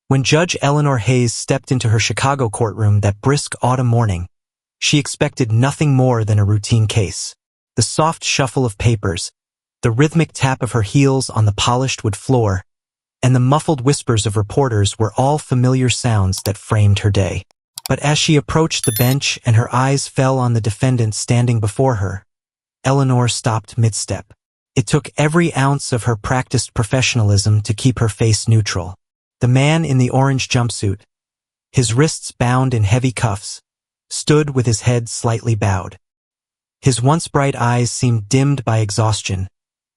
When Judge Eleanor Hayes stepped into her Chicago courtroom that brisk autumn morning, she expected nothing more than a routine case. The soft shuffle of papers, the rhythmic tap of her heels on the polished wood floor, and the muffled whispers of reporters were all familiar sounds that framed her day. But as she approached the bench and her eyes fell on the defendant standing before her, Eleanor stopped mid-step. It took every ounce of her practiced professionalism to keep her face neutral. The man in the orange jumpsuit, his wrists bound in heavy cuffs, stood with his head slightly bowed. His once bright eyes seemed dimmed by exhaustion,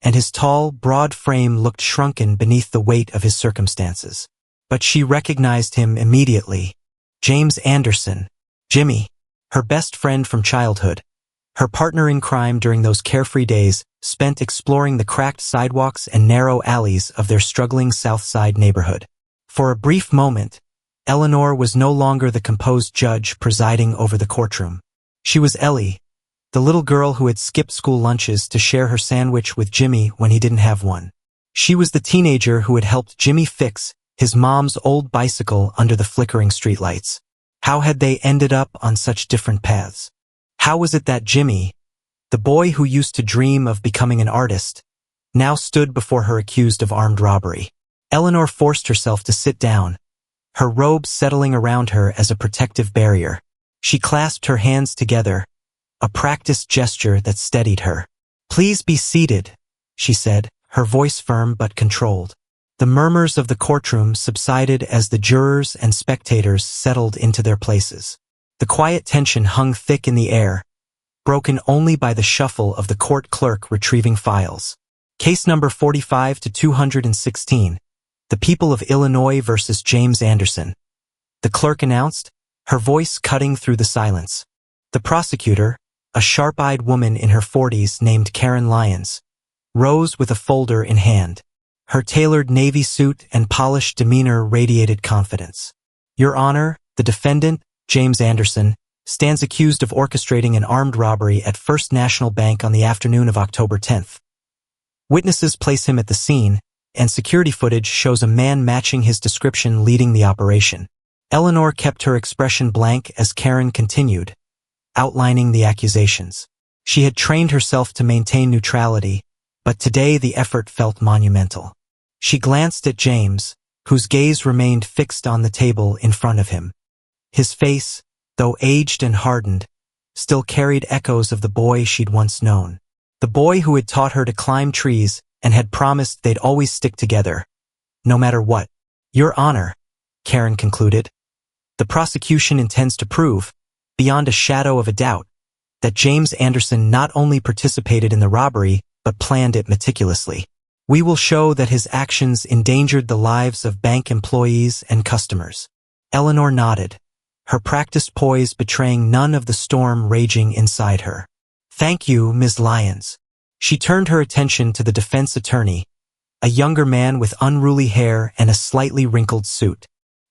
and his tall, broad frame looked shrunken beneath the weight of his circumstances. But she recognized him immediately. James Anderson, Jimmy, her best friend from childhood, her partner in crime during those carefree days spent exploring the cracked sidewalks and narrow alleys of their struggling South Side neighborhood. For a brief moment, Eleanor was no longer the composed judge presiding over the courtroom. She was Ellie, the little girl who had skipped school lunches to share her sandwich with Jimmy when he didn't have one. She was the teenager who had helped Jimmy fix his mom's old bicycle under the flickering streetlights. How had they ended up on such different paths? How was it that Jimmy, the boy who used to dream of becoming an artist, now stood before her accused of armed robbery? Eleanor forced herself to sit down, her robe settling around her as a protective barrier. She clasped her hands together, a practiced gesture that steadied her. "Please be seated," she said, her voice firm but controlled. The murmurs of the courtroom subsided as the jurors and spectators settled into their places. The quiet tension hung thick in the air, broken only by the shuffle of the court clerk retrieving files. Case number 45 to 216, the people of Illinois versus James Anderson, the clerk announced, her voice cutting through the silence. The prosecutor, a sharp-eyed woman in her 40s named Karen Lyons, rose with a folder in hand. Her tailored navy suit and polished demeanor radiated confidence. "Your Honor, the defendant, James Anderson, stands accused of orchestrating an armed robbery at First National Bank on the afternoon of October 10th. Witnesses place him at the scene, and security footage shows a man matching his description leading the operation." Eleanor kept her expression blank as Karen continued, outlining the accusations. She had trained herself to maintain neutrality, but today the effort felt monumental. She glanced at James, whose gaze remained fixed on the table in front of him. His face, though aged and hardened, still carried echoes of the boy she'd once known. The boy who had taught her to climb trees and had promised they'd always stick together, no matter what. "Your Honor," Karen concluded, "the prosecution intends to prove, beyond a shadow of a doubt, that James Anderson not only participated in the robbery, but planned it meticulously. We will show that his actions endangered the lives of bank employees and customers." Eleanor nodded, her practiced poise betraying none of the storm raging inside her. "Thank you, Ms. Lyons." She turned her attention to the defense attorney, a younger man with unruly hair and a slightly wrinkled suit.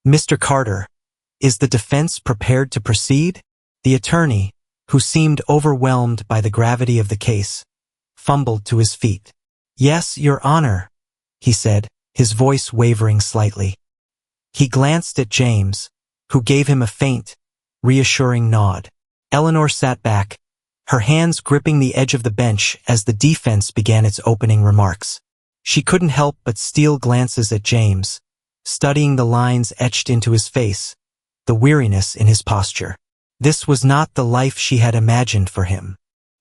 "Mr. Carter, is the defense prepared to proceed?" The attorney, who seemed overwhelmed by the gravity of the case, fumbled to his feet. "Yes, Your Honor," he said, his voice wavering slightly. He glanced at James, who gave him a faint, reassuring nod. Eleanor sat back, her hands gripping the edge of the bench as the defense began its opening remarks. She couldn't help but steal glances at James, studying the lines etched into his face, the weariness in his posture. This was not the life she had imagined for him.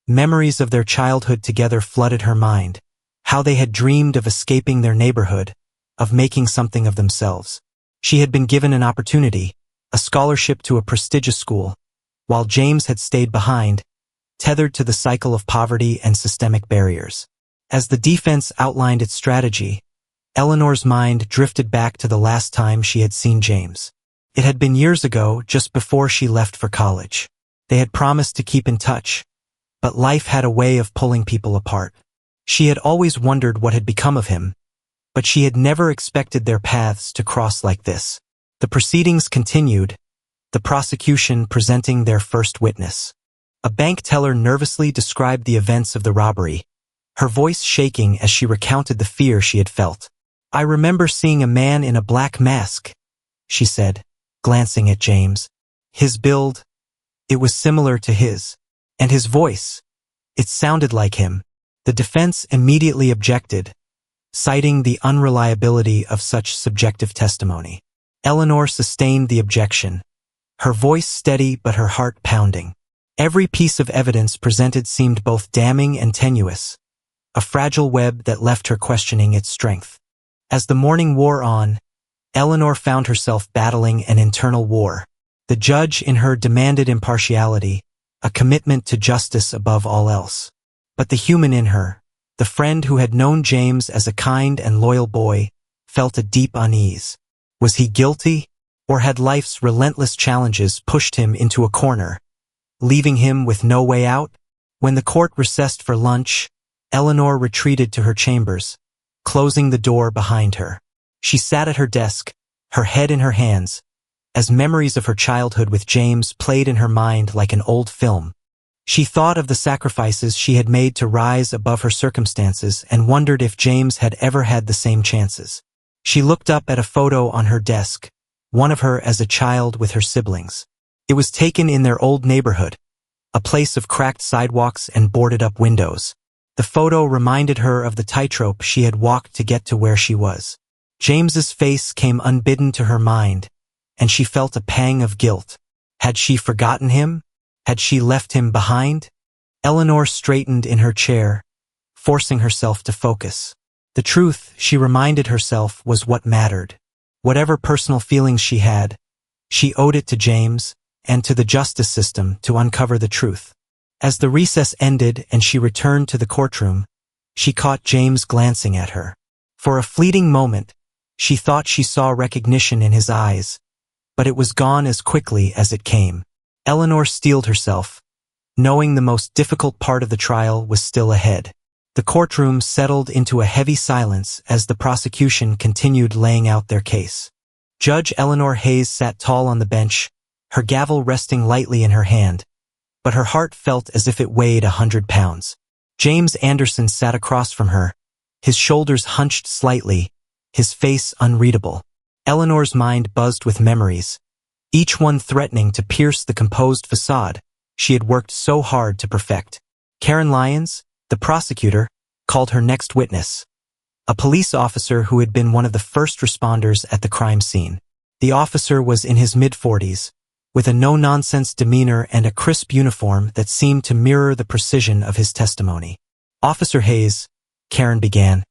Memories of their childhood together flooded her mind, how they had dreamed of escaping their neighborhood, of making something of themselves. She had been given an opportunity, a scholarship to a prestigious school, while James had stayed behind, tethered to the cycle of poverty and systemic barriers. As the defense outlined its strategy, Eleanor's mind drifted back to the last time she had seen James. It had been years ago, just before she left for college. They had promised to keep in touch, but life had a way of pulling people apart. She had always wondered what had become of him, but she had never expected their paths to cross like this. The proceedings continued, the prosecution presenting their first witness. A bank teller nervously described the events of the robbery, her voice shaking as she recounted the fear she had felt. "I remember seeing a man in a black mask," she said, glancing at James. His build, it was similar to his. And his voice, it sounded like him. The defense immediately objected, citing the unreliability of such subjective testimony. Eleanor sustained the objection, her voice steady but her heart pounding. Every piece of evidence presented seemed both damning and tenuous, a fragile web that left her questioning its strength. As the morning wore on, Eleanor found herself battling an internal war. The judge in her demanded impartiality, a commitment to justice above all else. But the human in her, the friend who had known James as a kind and loyal boy, felt a deep unease. Was he guilty, or had life's relentless challenges pushed him into a corner, leaving him with no way out? When the court recessed for lunch, Eleanor retreated to her chambers, closing the door behind her. She sat at her desk, her head in her hands, as memories of her childhood with James played in her mind like an old film. She thought of the sacrifices she had made to rise above her circumstances and wondered if James had ever had the same chances. She looked up at a photo on her desk, one of her as a child with her siblings. It was taken in their old neighborhood, a place of cracked sidewalks and boarded-up windows. The photo reminded her of the tightrope she had walked to get to where she was. James's face came unbidden to her mind, and she felt a pang of guilt. Had she forgotten him? Had she left him behind? Eleanor straightened in her chair, forcing herself to focus. The truth, she reminded herself, was what mattered. Whatever personal feelings she had, she owed it to James and to the justice system to uncover the truth. As the recess ended and she returned to the courtroom, she caught James glancing at her. For a fleeting moment, she thought she saw recognition in his eyes, but it was gone as quickly as it came. Eleanor steeled herself, knowing the most difficult part of the trial was still ahead. The courtroom settled into a heavy silence as the prosecution continued laying out their case. Judge Eleanor Hayes sat tall on the bench, her gavel resting lightly in her hand, but her heart felt as if it weighed 100 pounds. James Anderson sat across from her, his shoulders hunched slightly, his face unreadable. Eleanor's mind buzzed with memories, each one threatening to pierce the composed facade she had worked so hard to perfect. Karen Lyons, the prosecutor, called her next witness, a police officer who had been one of the first responders at the crime scene. The officer was in his mid-40s, with a no-nonsense demeanor and a crisp uniform that seemed to mirror the precision of his testimony. "Officer Hayes," Karen began,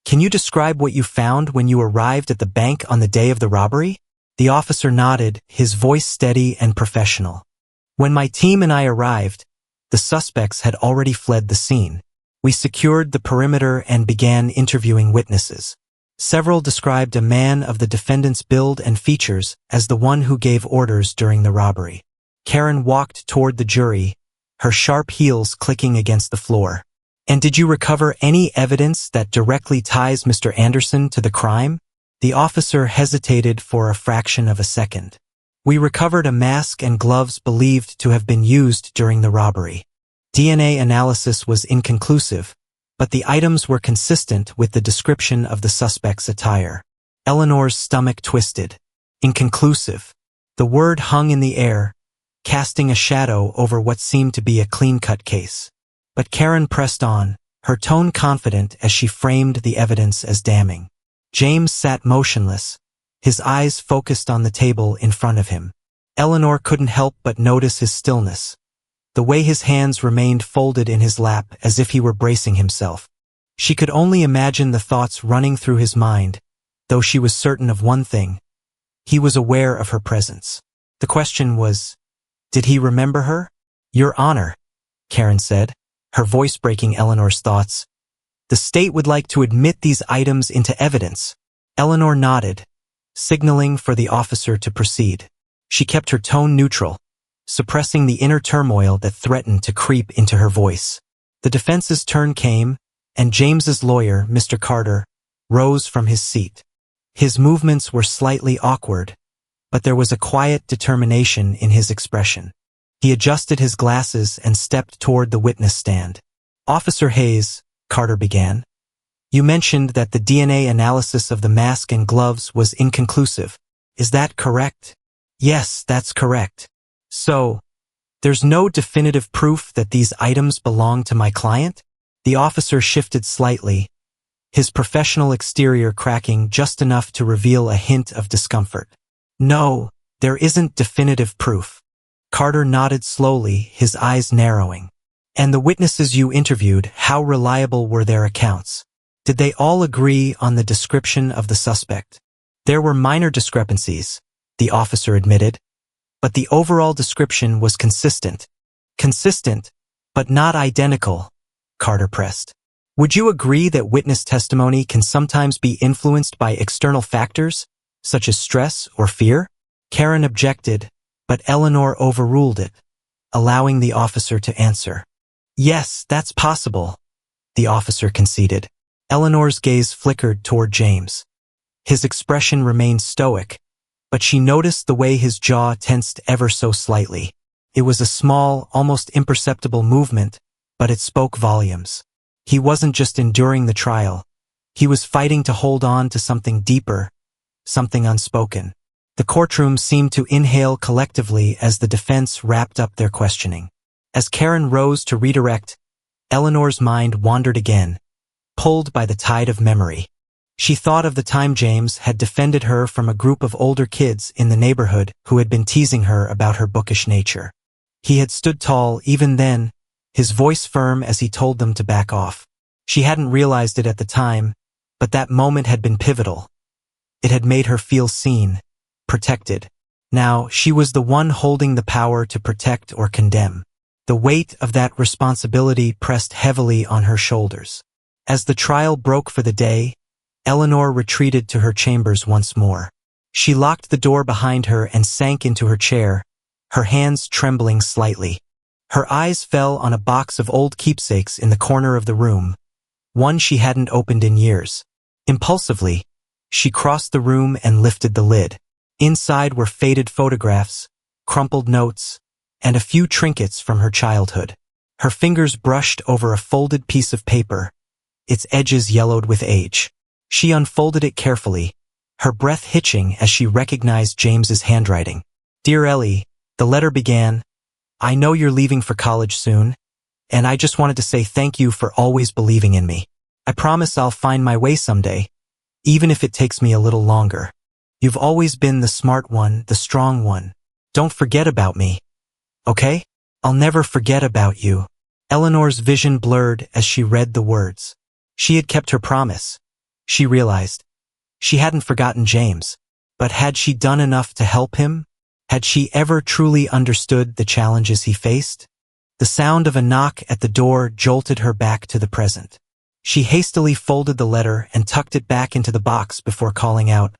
"can you describe what you found when you arrived at the bank on the day of the robbery?" The officer nodded, his voice steady and professional. "When my team and I arrived, the suspects had already fled the scene. We secured the perimeter and began interviewing witnesses. Several described a man of the defendant's build and features as the one who gave orders during the robbery." Karen walked toward the jury, her sharp heels clicking against the floor. "And did you recover any evidence that directly ties Mr. Anderson to the crime?" The officer hesitated for a fraction of a second. "We recovered a mask and gloves believed to have been used during the robbery. DNA analysis was inconclusive, but the items were consistent with the description of the suspect's attire." Eleanor's stomach twisted. Inconclusive. The word hung in the air, casting a shadow over what seemed to be a clean-cut case. But Karen pressed on, her tone confident as she framed the evidence as damning. James sat motionless, his eyes focused on the table in front of him. Eleanor couldn't help but notice his stillness, the way his hands remained folded in his lap as if he were bracing himself. She could only imagine the thoughts running through his mind, though she was certain of one thing. He was aware of her presence. The question was, did he remember her? "Your Honor," Karen said, her voice breaking Eleanor's thoughts, "the state would like to admit these items into evidence." Eleanor nodded, signaling for the officer to proceed. She kept her tone neutral, suppressing the inner turmoil that threatened to creep into her voice. The defense's turn came, and James's lawyer, Mr. Carter, rose from his seat. His movements were slightly awkward, but there was a quiet determination in his expression. He adjusted his glasses and stepped toward the witness stand. "Officer Hayes," Carter began, "you mentioned that the DNA analysis of the mask and gloves was inconclusive. Is that correct? Yes, that's correct. So, there's no definitive proof that these items belong to my client? The officer shifted slightly, his professional exterior cracking just enough to reveal a hint of discomfort. No, there isn't definitive proof. Carter nodded slowly, his eyes narrowing. And the witnesses you interviewed, how reliable were their accounts? Did they all agree on the description of the suspect? There were minor discrepancies, the officer admitted, but the overall description was consistent. Consistent, but not identical, Carter pressed. Would you agree that witness testimony can sometimes be influenced by external factors, such as stress or fear? Karen objected, but Eleanor overruled it, allowing the officer to answer. Yes, that's possible, the officer conceded. Eleanor's gaze flickered toward James. His expression remained stoic, but she noticed the way his jaw tensed ever so slightly. It was a small, almost imperceptible movement, but it spoke volumes. He wasn't just enduring the trial. He was fighting to hold on to something deeper, something unspoken. The courtroom seemed to inhale collectively as the defense wrapped up their questioning. As Karen rose to redirect, Eleanor's mind wandered again, pulled by the tide of memory. She thought of the time James had defended her from a group of older kids in the neighborhood who had been teasing her about her bookish nature. He had stood tall even then, his voice firm as he told them to back off. She hadn't realized it at the time, but that moment had been pivotal. It had made her feel seen, protected. Now, she was the one holding the power to protect or condemn. The weight of that responsibility pressed heavily on her shoulders. As the trial broke for the day, Eleanor retreated to her chambers once more. She locked the door behind her and sank into her chair, her hands trembling slightly. Her eyes fell on a box of old keepsakes in the corner of the room, one she hadn't opened in years. Impulsively, she crossed the room and lifted the lid. Inside were faded photographs, crumpled notes, and a few trinkets from her childhood. Her fingers brushed over a folded piece of paper, its edges yellowed with age. She unfolded it carefully, her breath hitching as she recognized James's handwriting. Dear Ellie, the letter began, I know you're leaving for college soon, and I just wanted to say thank you for always believing in me. I promise I'll find my way someday, even if it takes me a little longer. You've always been the smart one, the strong one. Don't forget about me, okay? I'll never forget about you. Eleanor's vision blurred as she read the words. She had kept her promise. She realized. She hadn't forgotten James. But had she done enough to help him? Had she ever truly understood the challenges he faced? The sound of a knock at the door jolted her back to the present. She hastily folded the letter and tucked it back into the box before calling out,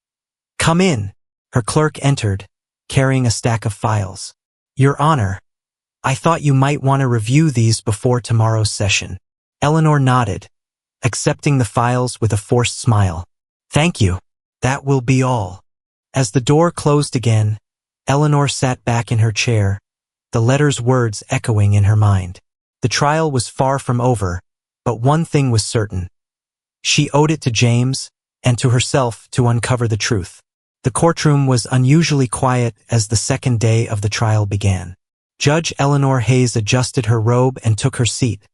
Come in. Her clerk entered, carrying a stack of files. Your Honor, I thought you might want to review these before tomorrow's session. Eleanor nodded, accepting the files with a forced smile. Thank you. That will be all. As the door closed again, Eleanor sat back in her chair, the letter's words echoing in her mind. The trial was far from over, but one thing was certain. She owed it to James and to herself to uncover the truth. The courtroom was unusually quiet as the second day of the trial began. Judge Eleanor Hayes adjusted her robe and took her seat,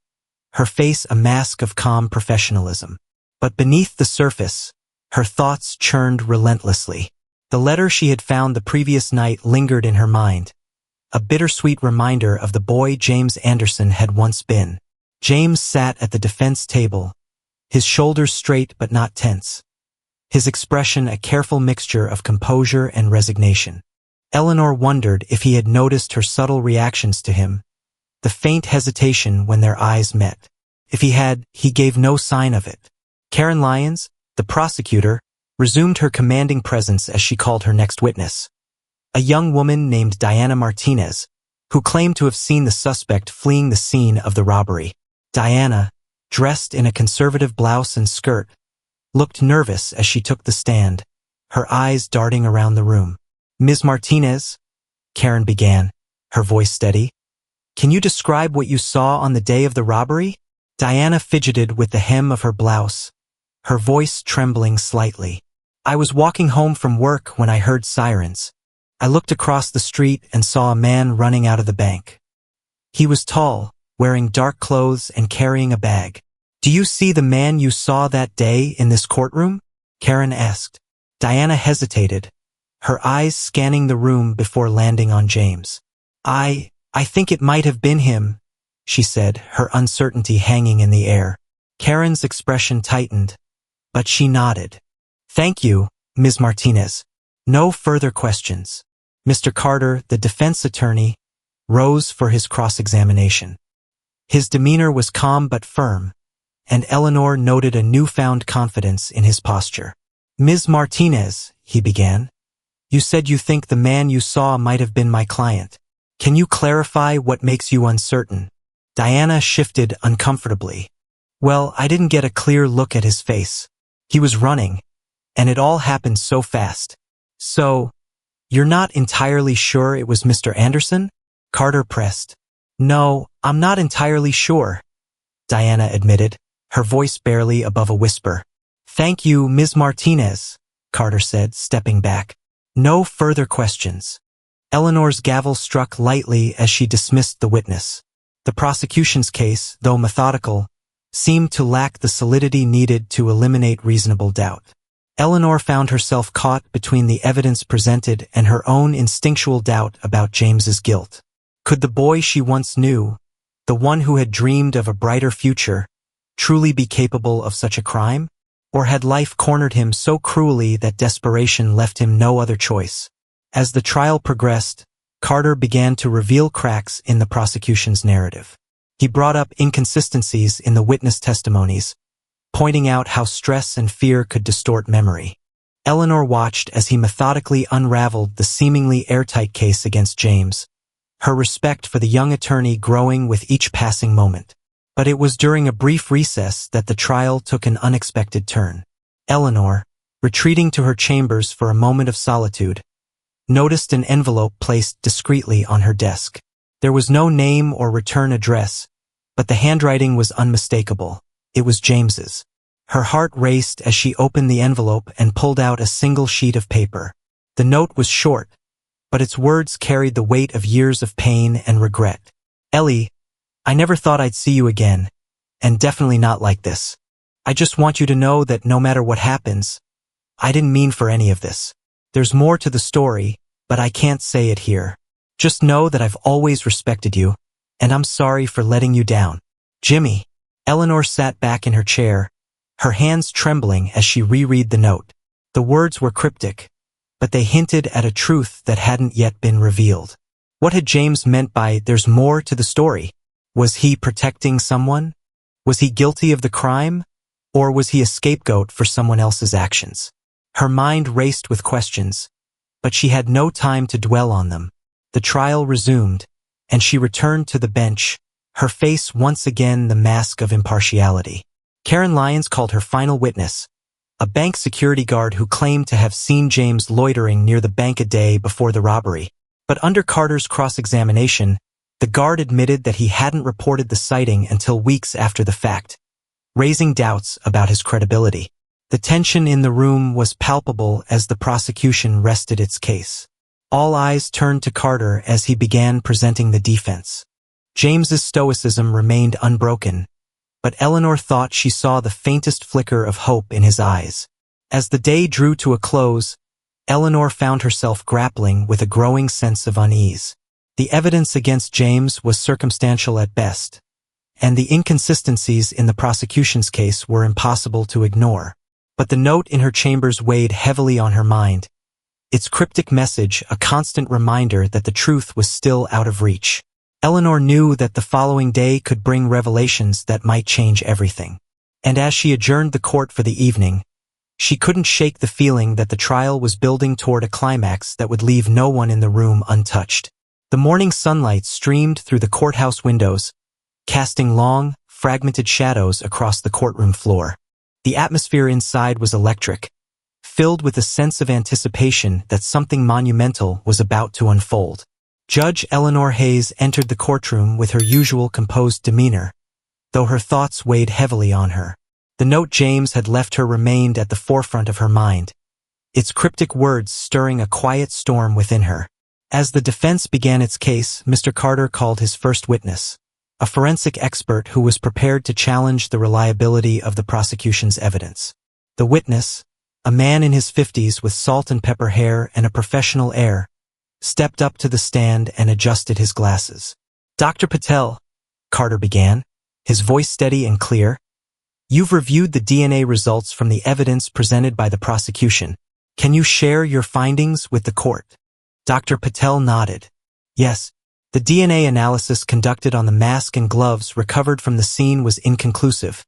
her face a mask of calm professionalism. But beneath the surface, her thoughts churned relentlessly. The letter she had found the previous night lingered in her mind, a bittersweet reminder of the boy James Anderson had once been. James sat at the defense table, his shoulders straight but not tense, his expression a careful mixture of composure and resignation. Eleanor wondered if he had noticed her subtle reactions to him, the faint hesitation when their eyes met. If he had, he gave no sign of it. Karen Lyons, the prosecutor, resumed her commanding presence as she called her next witness, a young woman named Diana Martinez, who claimed to have seen the suspect fleeing the scene of the robbery. Diana, dressed in a conservative blouse and skirt, looked nervous as she took the stand, her eyes darting around the room. Ms. Martinez, Karen began, her voice steady, can you describe what you saw on the day of the robbery? Diana fidgeted with the hem of her blouse, her voice trembling slightly. I was walking home from work when I heard sirens. I looked across the street and saw a man running out of the bank. He was tall, wearing dark clothes and carrying a bag. Do you see the man you saw that day in this courtroom? Karen asked. Diana hesitated, her eyes scanning the room before landing on James. I think it might have been him, she said, her uncertainty hanging in the air. Karen's expression tightened, but she nodded. Thank you, Ms. Martinez. No further questions. Mr. Carter, the defense attorney, rose for his cross-examination. His demeanor was calm but firm, and Eleanor noted a newfound confidence in his posture. Ms. Martinez, he began, you said you think the man you saw might have been my client. Can you clarify what makes you uncertain? Diana shifted uncomfortably. Well, I didn't get a clear look at his face. He was running, and it all happened so fast. So, you're not entirely sure it was Mr. Anderson? Carter pressed. No, I'm not entirely sure, Diana admitted, her voice barely above a whisper. Thank you, Ms. Martinez, Carter said, stepping back. No further questions. Eleanor's gavel struck lightly as she dismissed the witness. The prosecution's case, though methodical, seemed to lack the solidity needed to eliminate reasonable doubt. Eleanor found herself caught between the evidence presented and her own instinctual doubt about James's guilt. Could the boy she once knew, the one who had dreamed of a brighter future, truly be capable of such a crime? Or had life cornered him so cruelly that desperation left him no other choice? As the trial progressed, Carter began to reveal cracks in the prosecution's narrative. He brought up inconsistencies in the witness testimonies, pointing out how stress and fear could distort memory. Eleanor watched as he methodically unraveled the seemingly airtight case against James, her respect for the young attorney growing with each passing moment. But it was during a brief recess that the trial took an unexpected turn. Eleanor, retreating to her chambers for a moment of solitude, noticed an envelope placed discreetly on her desk. There was no name or return address, but the handwriting was unmistakable. It was James's. Her heart raced as she opened the envelope and pulled out a single sheet of paper. The note was short, but its words carried the weight of years of pain and regret. Ellie, I never thought I'd see you again, and definitely not like this. I just want you to know that no matter what happens, I didn't mean for any of this. There's more to the story, but I can't say it here. Just know that I've always respected you, and I'm sorry for letting you down. Jimmy. Eleanor sat back in her chair, her hands trembling as she reread the note. The words were cryptic, but they hinted at a truth that hadn't yet been revealed. What had James meant by "there's more to the story"? Was he protecting someone? Was he guilty of the crime? Or was he a scapegoat for someone else's actions? Her mind raced with questions, but she had no time to dwell on them. The trial resumed, and she returned to the bench, her face once again the mask of impartiality. Karen Lyons called her final witness, a bank security guard who claimed to have seen James loitering near the bank a day before the robbery. But under Carter's cross-examination, the guard admitted that he hadn't reported the sighting until weeks after the fact, raising doubts about his credibility. The tension in the room was palpable as the prosecution rested its case. All eyes turned to Carter as he began presenting the defense. James's stoicism remained unbroken, but Eleanor thought she saw the faintest flicker of hope in his eyes. As the day drew to a close, Eleanor found herself grappling with a growing sense of unease. The evidence against James was circumstantial at best, and the inconsistencies in the prosecution's case were impossible to ignore. But the note in her chambers weighed heavily on her mind, its cryptic message a constant reminder that the truth was still out of reach. Eleanor knew that the following day could bring revelations that might change everything. And as she adjourned the court for the evening, she couldn't shake the feeling that the trial was building toward a climax that would leave no one in the room untouched. The morning sunlight streamed through the courthouse windows, casting long, fragmented shadows across the courtroom floor. The atmosphere inside was electric, filled with a sense of anticipation that something monumental was about to unfold. Judge Eleanor Hayes entered the courtroom with her usual composed demeanor, though her thoughts weighed heavily on her. The note James had left her remained at the forefront of her mind, its cryptic words stirring a quiet storm within her. As the defense began its case, Mr. Carter called his first witness, a forensic expert who was prepared to challenge the reliability of the prosecution's evidence. The witness, a man in his 50s with salt and pepper hair and a professional air, stepped up to the stand and adjusted his glasses. "Dr. Patel," Carter began, his voice steady and clear, "you've reviewed the DNA results from the evidence presented by the prosecution. Can you share your findings with the court?" Dr. Patel nodded. "Yes. The DNA analysis conducted on the mask and gloves recovered from the scene was inconclusive,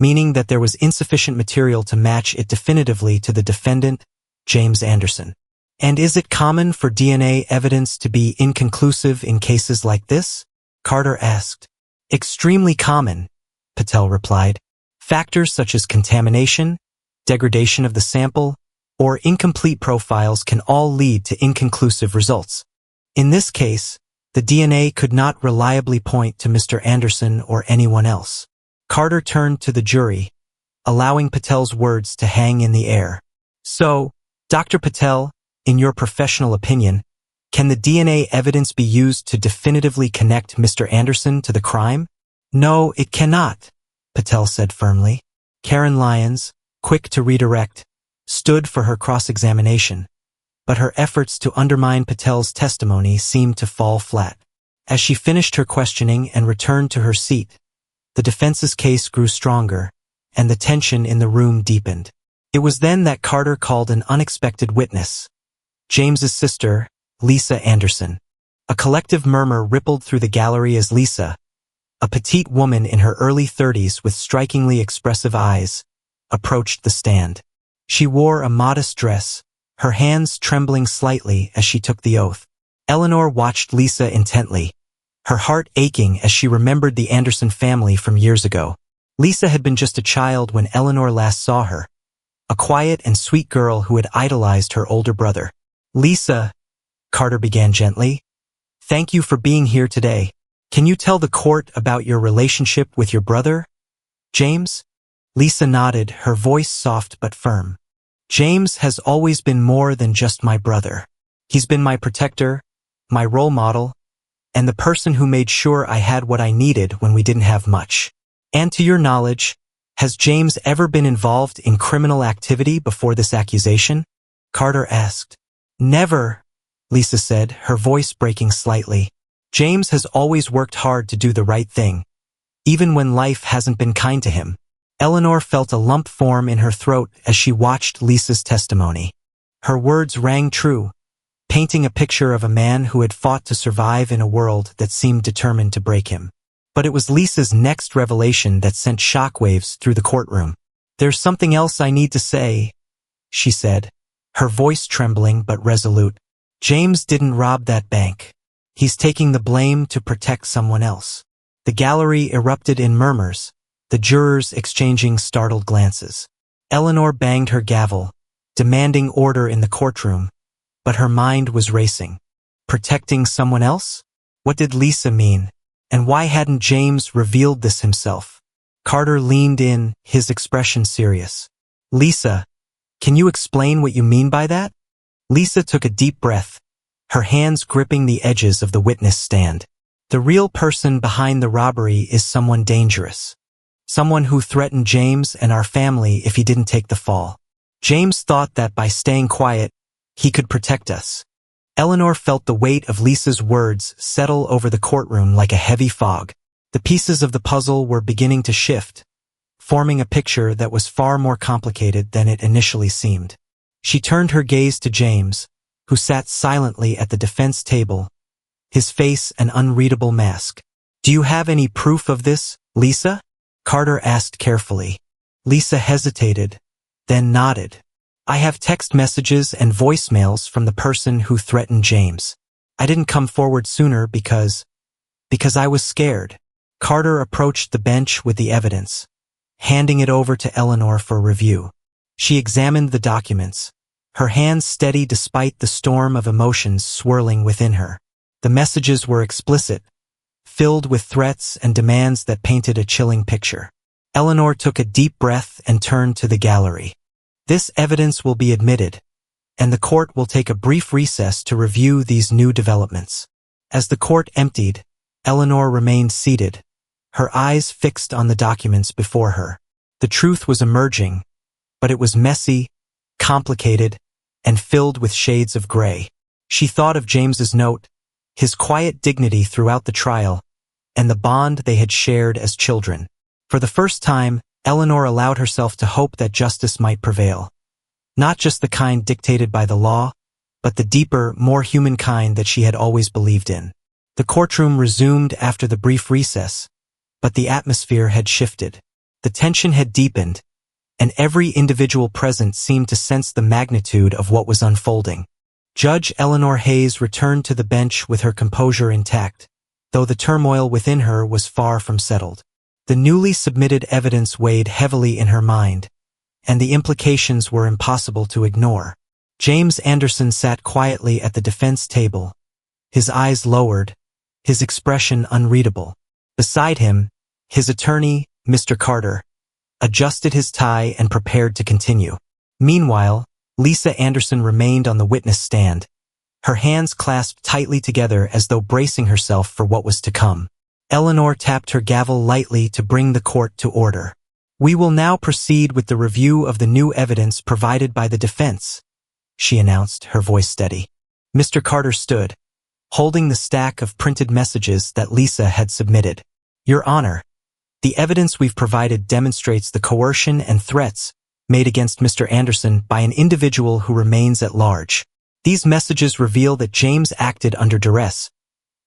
meaning that there was insufficient material to match it definitively to the defendant, James Anderson. And is it common for DNA evidence to be inconclusive in cases like this?" Carter asked. "Extremely common," Patel replied. "Factors such as contamination, degradation of the sample, or incomplete profiles can all lead to inconclusive results. In this case, the DNA could not reliably point to Mr. Anderson or anyone else." Carter turned to the jury, allowing Patel's words to hang in the air. "So, Dr. Patel, in your professional opinion, can the DNA evidence be used to definitively connect Mr. Anderson to the crime?" "No, it cannot," Patel said firmly. Karen Lyons, quick to redirect, stood for her cross-examination, but her efforts to undermine Patel's testimony seemed to fall flat. As she finished her questioning and returned to her seat, the defense's case grew stronger, and the tension in the room deepened. It was then that Carter called an unexpected witness, James's sister, Lisa Anderson. A collective murmur rippled through the gallery as Lisa, a petite woman in her early 30s with strikingly expressive eyes, approached the stand. She wore a modest dress, her hands trembling slightly as she took the oath. Eleanor watched Lisa intently, her heart aching as she remembered the Anderson family from years ago. Lisa had been just a child when Eleanor last saw her, a quiet and sweet girl who had idolized her older brother. "Lisa," Carter began gently, "thank you for being here today. Can you tell the court about your relationship with your brother, James?" Lisa nodded, her voice soft but firm. "James has always been more than just my brother. He's been my protector, my role model, and the person who made sure I had what I needed when we didn't have much. And to your knowledge, has James ever been involved in criminal activity before this accusation?" Carter asked. "Never," Lisa said, her voice breaking slightly. "James has always worked hard to do the right thing, even when life hasn't been kind to him." Eleanor felt a lump form in her throat as she watched Lisa's testimony. Her words rang true, painting a picture of a man who had fought to survive in a world that seemed determined to break him. But it was Lisa's next revelation that sent shockwaves through the courtroom. "There's something else I need to say," she said, her voice trembling but resolute. "James didn't rob that bank. He's taking the blame to protect someone else." The gallery erupted in murmurs, the jurors exchanging startled glances. Eleanor banged her gavel, demanding order in the courtroom, but her mind was racing. Protecting someone else? What did Lisa mean? And why hadn't James revealed this himself? Carter leaned in, his expression serious. "Lisa, can you explain what you mean by that?" Lisa took a deep breath, her hands gripping the edges of the witness stand. "The real person behind the robbery is someone dangerous. Someone who threatened James and our family if he didn't take the fall. James thought that by staying quiet, he could protect us." Eleanor felt the weight of Lisa's words settle over the courtroom like a heavy fog. The pieces of the puzzle were beginning to shift, forming a picture that was far more complicated than it initially seemed. She turned her gaze to James, who sat silently at the defense table, his face an unreadable mask. "Do you have any proof of this, Lisa?" Carter asked carefully. Lisa hesitated, then nodded. "I have text messages and voicemails from the person who threatened James. I didn't come forward sooner because I was scared." Carter approached the bench with the evidence, handing it over to Eleanor for review. She examined the documents, her hands steady despite the storm of emotions swirling within her. The messages were explicit, filled with threats and demands that painted a chilling picture. Eleanor took a deep breath and turned to the gallery. "This evidence will be admitted," and the court will take a brief recess to review these new developments. As the court emptied, Eleanor remained seated, her eyes fixed on the documents before her. The truth was emerging, but it was messy, complicated, and filled with shades of gray. She thought of James's note, his quiet dignity throughout the trial, and the bond they had shared as children. For the first time, Eleanor allowed herself to hope that justice might prevail. Not just the kind dictated by the law, but the deeper, more human kind that she had always believed in. The courtroom resumed after the brief recess, but the atmosphere had shifted. The tension had deepened, and every individual present seemed to sense the magnitude of what was unfolding. Judge Eleanor Hayes returned to the bench with her composure intact, though the turmoil within her was far from settled. The newly submitted evidence weighed heavily in her mind, and the implications were impossible to ignore. James Anderson sat quietly at the defense table, his eyes lowered, his expression unreadable. Beside him, his attorney, Mr. Carter, adjusted his tie and prepared to continue. Meanwhile, Lisa Anderson remained on the witness stand, her hands clasped tightly together as though bracing herself for what was to come. Eleanor tapped her gavel lightly to bring the court to order. "We will now proceed with the review of the new evidence provided by the defense," she announced, her voice steady. Mr. Carter stood, holding the stack of printed messages that Lisa had submitted. "Your Honor, the evidence we've provided demonstrates the coercion and threats made against Mr. Anderson by an individual who remains at large. These messages reveal that James acted under duress,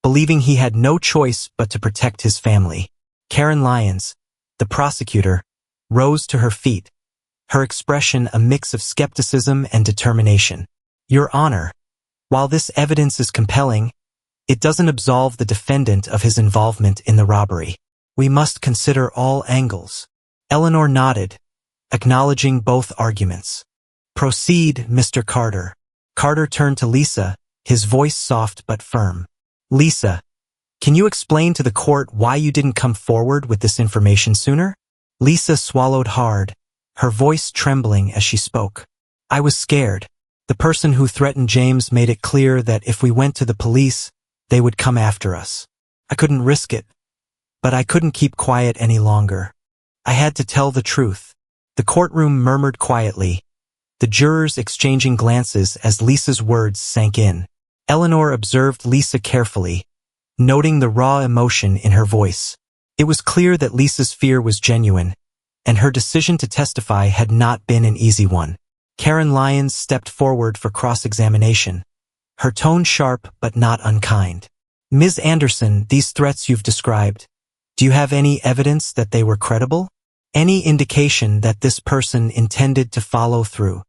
believing he had no choice but to protect his family." Karen Lyons, the prosecutor, rose to her feet, her expression a mix of skepticism and determination. "Your Honor, while this evidence is compelling, it doesn't absolve the defendant of his involvement in the robbery. We must consider all angles." Eleanor nodded, acknowledging both arguments. "Proceed, Mr. Carter." Carter turned to Lisa, his voice soft but firm. "Lisa, can you explain to the court why you didn't come forward with this information sooner?" Lisa swallowed hard, her voice trembling as she spoke. "I was scared. The person who threatened James made it clear that if we went to the police, they would come after us. I couldn't risk it, but I couldn't keep quiet any longer. I had to tell the truth." The courtroom murmured quietly, the jurors exchanging glances as Lisa's words sank in. Eleanor observed Lisa carefully, noting the raw emotion in her voice. It was clear that Lisa's fear was genuine, and her decision to testify had not been an easy one. Karen Lyons stepped forward for cross-examination, her tone sharp but not unkind. "Ms. Anderson, these threats you've described, do you have any evidence that they were credible? Any indication that this person intended to follow through?"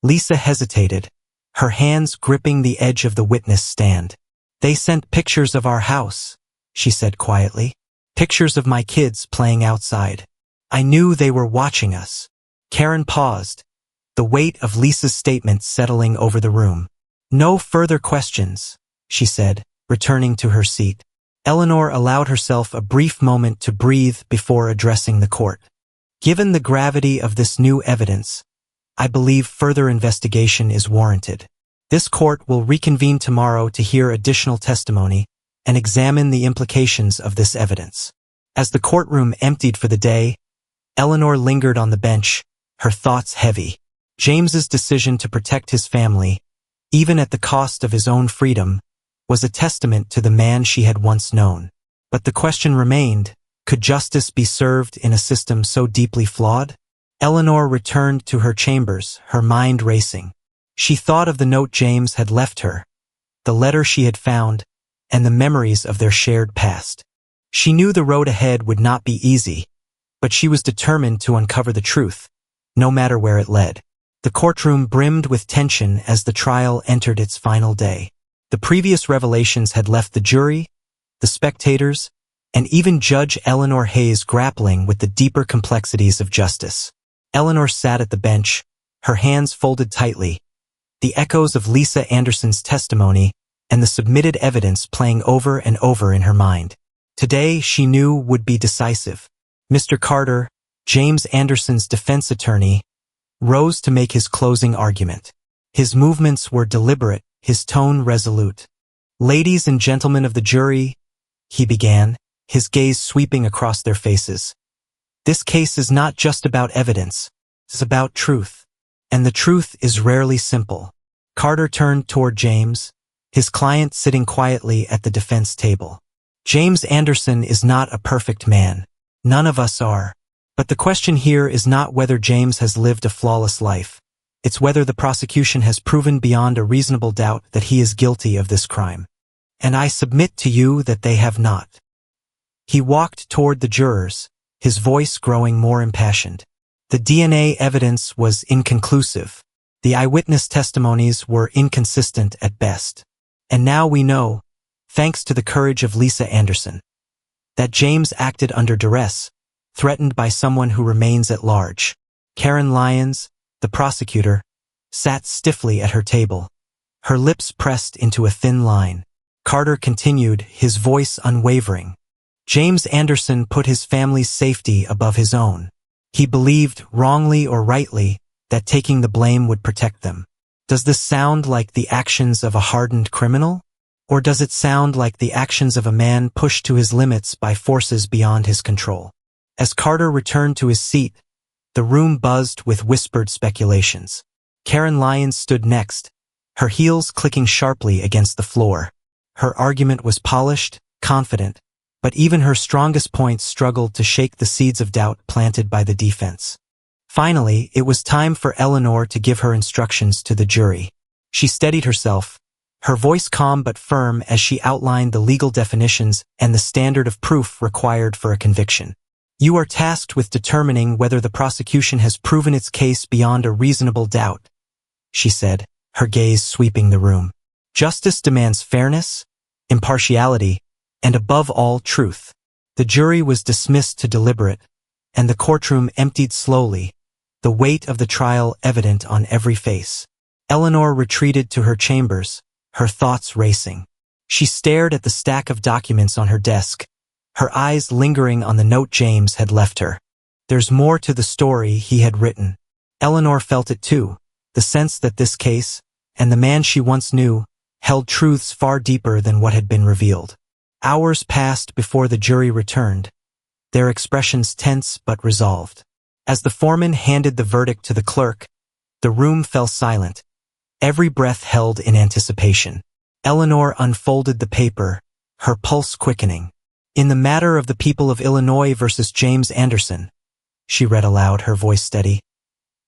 Lisa hesitated, her hands gripping the edge of the witness stand. "They sent pictures of our house," she said quietly. "Pictures of my kids playing outside. I knew they were watching us." Karen paused, the weight of Lisa's statement settling over the room. "No further questions," she said, returning to her seat. Eleanor allowed herself a brief moment to breathe before addressing the court. "Given the gravity of this new evidence, I believe further investigation is warranted. This court will reconvene tomorrow to hear additional testimony and examine the implications of this evidence." As the courtroom emptied for the day, Eleanor lingered on the bench, her thoughts heavy. James's decision to protect his family, even at the cost of his own freedom, was a testament to the man she had once known. But the question remained, could justice be served in a system so deeply flawed? Eleanor returned to her chambers, her mind racing. She thought of the note James had left her, the letter she had found, and the memories of their shared past. She knew the road ahead would not be easy, but she was determined to uncover the truth, no matter where it led. The courtroom brimmed with tension as the trial entered its final day. The previous revelations had left the jury, the spectators, and even Judge Eleanor Hayes grappling with the deeper complexities of justice. Eleanor sat at the bench, her hands folded tightly, the echoes of Lisa Anderson's testimony and the submitted evidence playing over and over in her mind. Today, she knew, would be decisive. Mr. Carter, James Anderson's defense attorney, rose to make his closing argument. His movements were deliberate, his tone resolute. "Ladies and gentlemen of the jury," he began, his gaze sweeping across their faces. "This case is not just about evidence, it's about truth. And the truth is rarely simple." Carter turned toward James, his client sitting quietly at the defense table. "James Anderson is not a perfect man. None of us are. But the question here is not whether James has lived a flawless life. It's whether the prosecution has proven beyond a reasonable doubt that he is guilty of this crime. And I submit to you that they have not." He walked toward the jurors, his voice growing more impassioned. The DNA evidence was inconclusive. The eyewitness testimonies were inconsistent at best. And now we know, thanks to the courage of Lisa Anderson, that James acted under duress, threatened by someone who remains at large. Karen Lyons, the prosecutor, sat stiffly at her table, her lips pressed into a thin line. Carter continued, his voice unwavering. "James Anderson put his family's safety above his own. He believed, wrongly or rightly, that taking the blame would protect them. Does this sound like the actions of a hardened criminal? Or does it sound like the actions of a man pushed to his limits by forces beyond his control?" As Carter returned to his seat, the room buzzed with whispered speculations. Karen Lyons stood next, her heels clicking sharply against the floor. Her argument was polished, confident, but even her strongest points struggled to shake the seeds of doubt planted by the defense. Finally, it was time for Eleanor to give her instructions to the jury. She steadied herself, her voice calm but firm as she outlined the legal definitions and the standard of proof required for a conviction. "You are tasked with determining whether the prosecution has proven its case beyond a reasonable doubt," she said, her gaze sweeping the room. "Justice demands fairness, impartiality, and above all, truth." The jury was dismissed to deliberate, and the courtroom emptied slowly, the weight of the trial evident on every face. Eleanor retreated to her chambers, her thoughts racing. She stared at the stack of documents on her desk, her eyes lingering on the note James had left her. There's more to the story he had written. Eleanor felt it too, the sense that this case, and the man she once knew, held truths far deeper than what had been revealed. Hours passed before the jury returned, their expressions tense but resolved. As the foreman handed the verdict to the clerk, the room fell silent, every breath held in anticipation. Eleanor unfolded the paper, her pulse quickening. "In the matter of the people of Illinois versus James Anderson," she read aloud, her voice steady,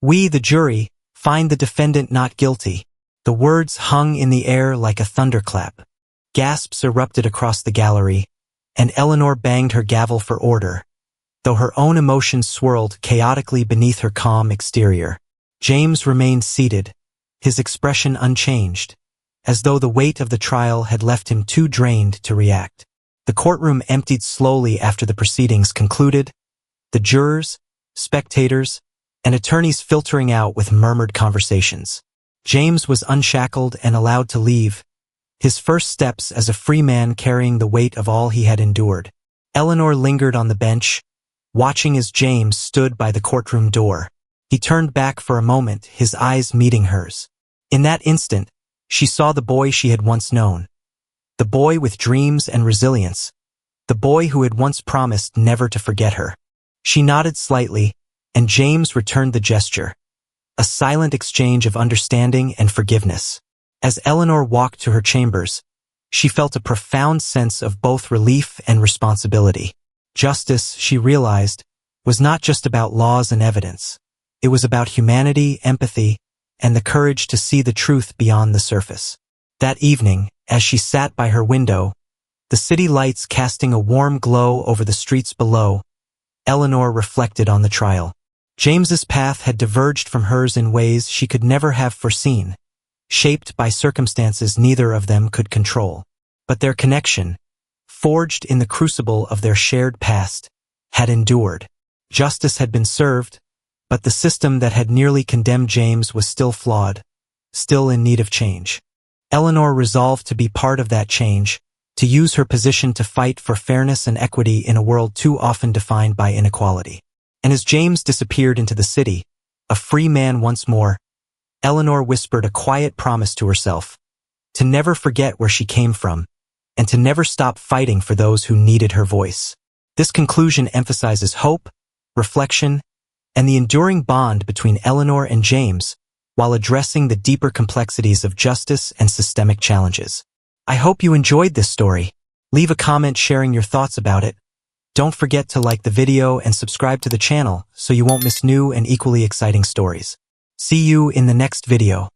"we, the jury, find the defendant not guilty." The words hung in the air like a thunderclap. Gasps erupted across the gallery, and Eleanor banged her gavel for order, though her own emotions swirled chaotically beneath her calm exterior. James remained seated, his expression unchanged, as though the weight of the trial had left him too drained to react. The courtroom emptied slowly after the proceedings concluded, the jurors, spectators, and attorneys filtering out with murmured conversations. James was unshackled and allowed to leave, his first steps as a free man carrying the weight of all he had endured. Eleanor lingered on the bench, watching as James stood by the courtroom door. He turned back for a moment, his eyes meeting hers. In that instant, she saw the boy she had once known. The boy with dreams and resilience. The boy who had once promised never to forget her. She nodded slightly, and James returned the gesture. A silent exchange of understanding and forgiveness. As Eleanor walked to her chambers, she felt a profound sense of both relief and responsibility. Justice, she realized, was not just about laws and evidence. It was about humanity, empathy, and the courage to see the truth beyond the surface. That evening, as she sat by her window, the city lights casting a warm glow over the streets below, Eleanor reflected on the trial. James's path had diverged from hers in ways she could never have foreseen, shaped by circumstances neither of them could control. But their connection, forged in the crucible of their shared past, had endured. Justice had been served, but the system that had nearly condemned James was still flawed, still in need of change. Eleanor resolved to be part of that change, to use her position to fight for fairness and equity in a world too often defined by inequality. And as James disappeared into the city, a free man once more, Eleanor whispered a quiet promise to herself, to never forget where she came from, and to never stop fighting for those who needed her voice. This conclusion emphasizes hope, reflection, and the enduring bond between Eleanor and James, while addressing the deeper complexities of justice and systemic challenges. I hope you enjoyed this story. Leave a comment sharing your thoughts about it. Don't forget to like the video and subscribe to the channel so you won't miss new and equally exciting stories. See you in the next video.